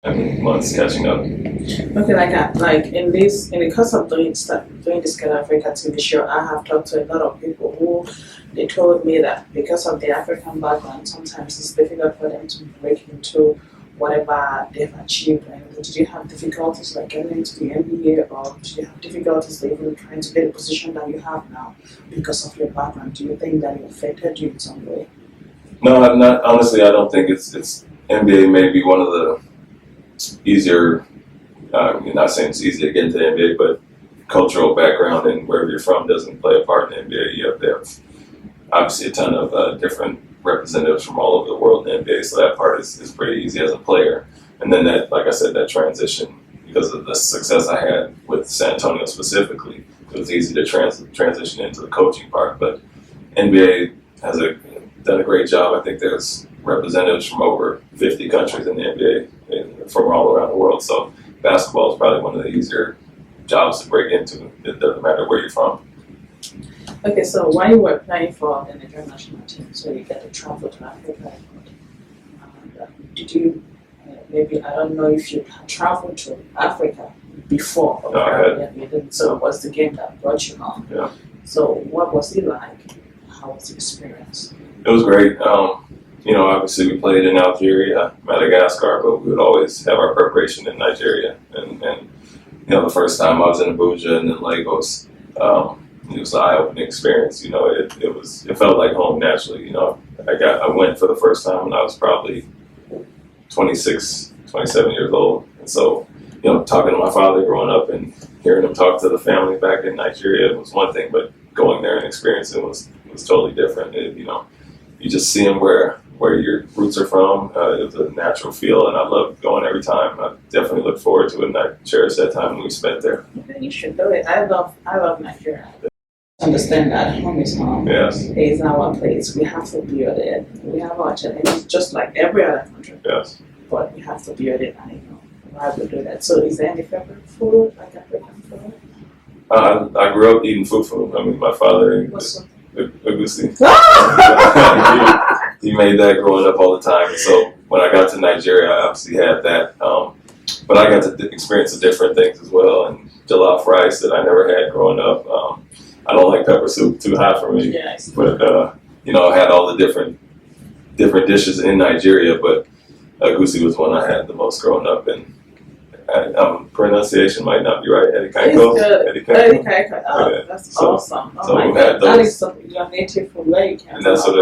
months catching up. Okay, like in the course of doing this kind of Africa TV show, I have talked to a lot of people who they told me that because of the African background, sometimes it's difficult for them to break into whatever they've achieved. And did you have difficulties like getting into the NBA, or did you have difficulties like even trying to get a position that you have now because of your background? Do you think that it affected you in some way? No, I'm not. Honestly, I don't think it's NBA may be one of the easier. You're not saying it's easy to get into the NBA, but cultural background and wherever you're from doesn't play a part in the NBA. You have to have obviously a ton of different representatives from all over the world in the NBA, so that part is pretty easy as a player. And then that, like I said, that transition, because of the success I had with San Antonio specifically, it was easy to transition into the coaching part. But NBA has done a great job. I think there's representatives from over 50 countries in the NBA from all around the world. So basketball is probably one of the easier jobs to break into. It doesn't matter where you're from. Okay, so while you were playing for the Nigerian national team, so you get to travel to Africa, did you maybe, I don't know if you had traveled to Africa before, or No, I had. you didn't, so it was the game that brought you home. Yeah. So what was it like? How was the experience? It was great. Obviously we played in Algeria, Madagascar, but we would always have our preparation in Nigeria. And the first time I was in Abuja and then Lagos, it was an eye-opening experience. It felt like home naturally. I went for the first time when I was probably 26, 27 years old. And so, talking to my father growing up and hearing him talk to the family back in Nigeria was one thing, but going there and experiencing it was totally different. You just see them where your roots are from. It was a natural feel, and I loved going every time. I definitely look forward to it, and I cherish that time we spent there. You should do it. I love Nigeria. Understand that home is home. Yes. It is our place. We have to build it. We have our challenges just like every other country. Yes. But we have to build it, and why we do that. So is there any favorite food, like African food? I grew up eating fufu. I mean, my father, Ogwudire. he made that growing up all the time. So when I got to Nigeria, I obviously had that. But I got to experience the different things as well, and jollof rice that I never had growing up. I don't like pepper soup, too hot for me. Yes. But I had all the different dishes in Nigeria. But Ogwudire was one I had the most growing up, and pronunciation might not be right. Edikaiko. Oh, Yeah. that's So- awesome. Oh so my we've God. had That those. is your native food. Where you can And that's what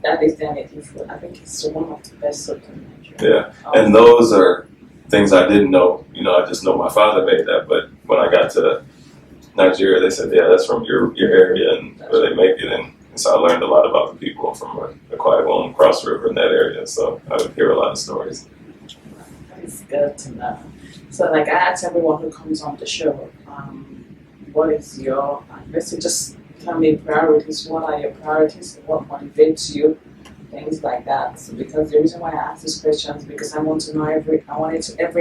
that is their native food. I think it's one of the best soup in Nigeria. Yeah, and those are things I didn't know. I just know my father made that. But when I got to Nigeria, they said, "Yeah, that's from your area and where they make it." And so I learned a lot about the people from Akwa Ibom, Cross River, in that area. So I would hear a lot of stories. That is good to know. So, like, I ask everyone who comes on the show, what is your, let's say, just tell me priorities. What are your priorities? What motivates you? Things like that. So, because the reason why I ask these questions is because I want to know every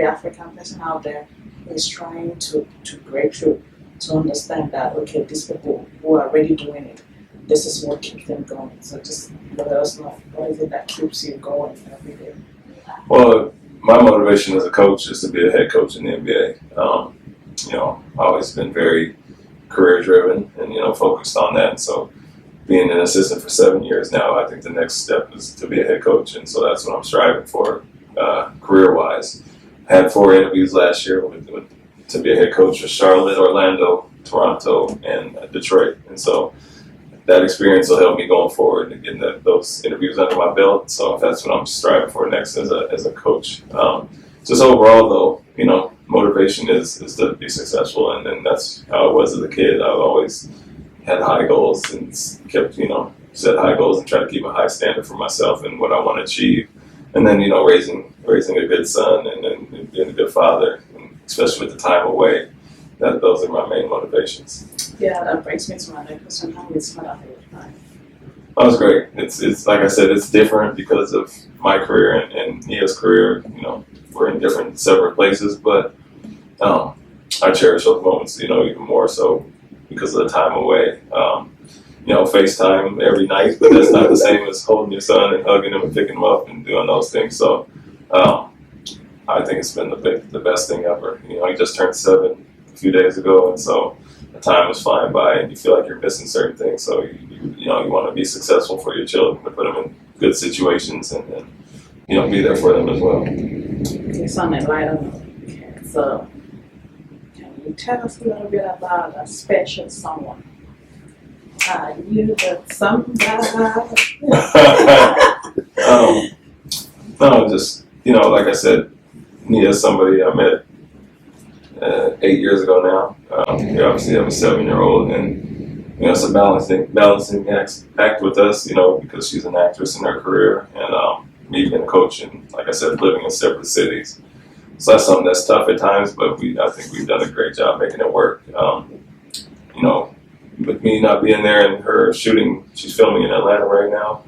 African person out there is trying to break through, to understand that, okay, these people who are already doing it, this is what keeps them going. So just let us know, what is it that keeps you going every day? Well, my motivation as a coach is to be a head coach in the NBA. I've always been very career driven and focused on that. And so being an assistant for 7 years now, I think the next step is to be a head coach, and so that's what I'm striving for career wise. Had 4 interviews last year to be a head coach for Charlotte, Orlando, Toronto, and Detroit, and so that experience will help me going forward and getting those interviews under my belt. So that's what I'm striving for next as a coach. Just overall, though, motivation is to be successful, and that's how it was as a kid. I've always had high goals and kept, set high goals and try to keep a high standard for myself and what I want to achieve. And then, raising a good son and being a good father, and especially with the time away, those are my main motivations. Yeah, that brings me to my next question. How is fatherhood like? That was great. It's like I said, it's different because of my career and Nia's career. We're in different separate places, but I cherish those moments, even more so because of the time away. FaceTime every night, but that's not the same as holding your son and hugging him and picking him up and doing those things. So I think it's been the best thing ever. You know, he just turned 7 a few days ago, and so the time is flying by, and you feel like you're missing certain things. So you want to be successful for your children, to put them in good situations, and be there for them as well. Okay, so on a lighter note, so can you tell us a little bit about a special someone? Are you the somebody? No, just like I said, Nia is somebody I met 8 years ago now. We obviously have a 7-year-old, and it's a balancing act with us. Because she's an actress in her career, and me being a coach, and like I said, living in separate cities. So that's something that's tough at times, but I think we've done a great job making it work. With me not being there and her shooting, she's filming in Atlanta right now.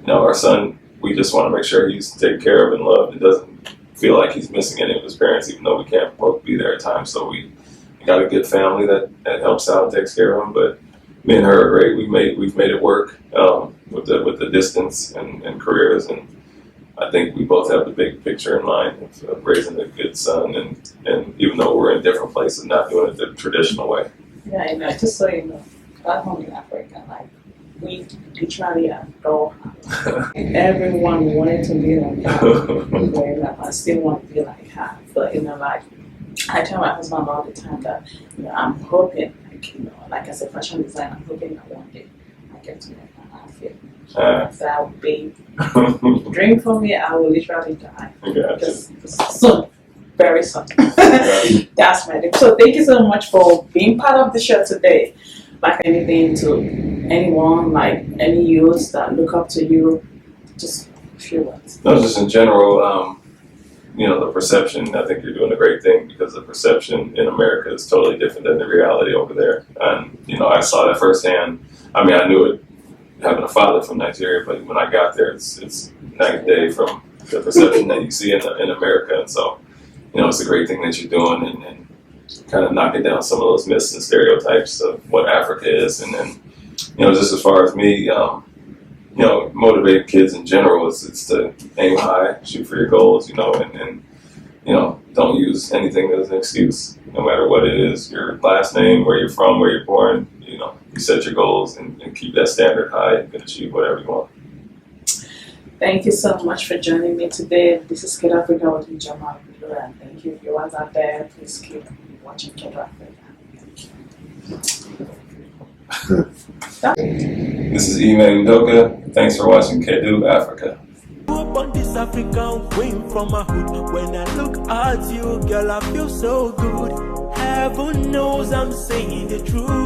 Our son, we just want to make sure he's taken care of and loved. It doesn't feel like he's missing any of his parents, even though we can't both be there at times. So we got a good family that helps out, takes care of him. But me and her are great. We've made it work with the distance and careers, and I think we both have the big picture in mind of raising a good son, and even though we're in different places, not doing it the traditional way. Yeah, just so you know, back home in Africa, like, we literally adore her. Everyone wanted to be like her. I still want to be like her. But, I tell my husband all the time that, I'm hoping, like as a fashion designer, I'm hoping that one day I get to make my outfit. That would be a dream for me. I will literally die. Just soon. Very soon. That's my dream. So thank you so much for being part of the show today. Like anything to anyone, like any youths that look up to you, just a few words. No, just in general, the perception, I think you're doing a great thing, because the perception in America is totally different than the reality over there. And, I saw that firsthand. I mean, I knew it having a father from Nigeria, but when I got there, it's night and day from the perception that you see in America. And so, it's a great thing that you're doing, and kind of knocking down some of those myths and stereotypes of what Africa is. And then, just as far as me, motivate kids in general it's to aim high, shoot for your goals, and don't use anything as an excuse, no matter what it is, your last name, where you're from, where you're born. You set your goals and keep that standard high, and you can achieve whatever you want. Thank you so much for joining me today. This is Kedu Africa with Ijeoma, and thank you viewers out there. Please keep watching Kedu Africa. This is Ime Udoka. Thanks for watching Kedu Africa. Up on this African wing from my hood. When I look at you, girl, I feel so good. Heaven knows I'm saying the truth.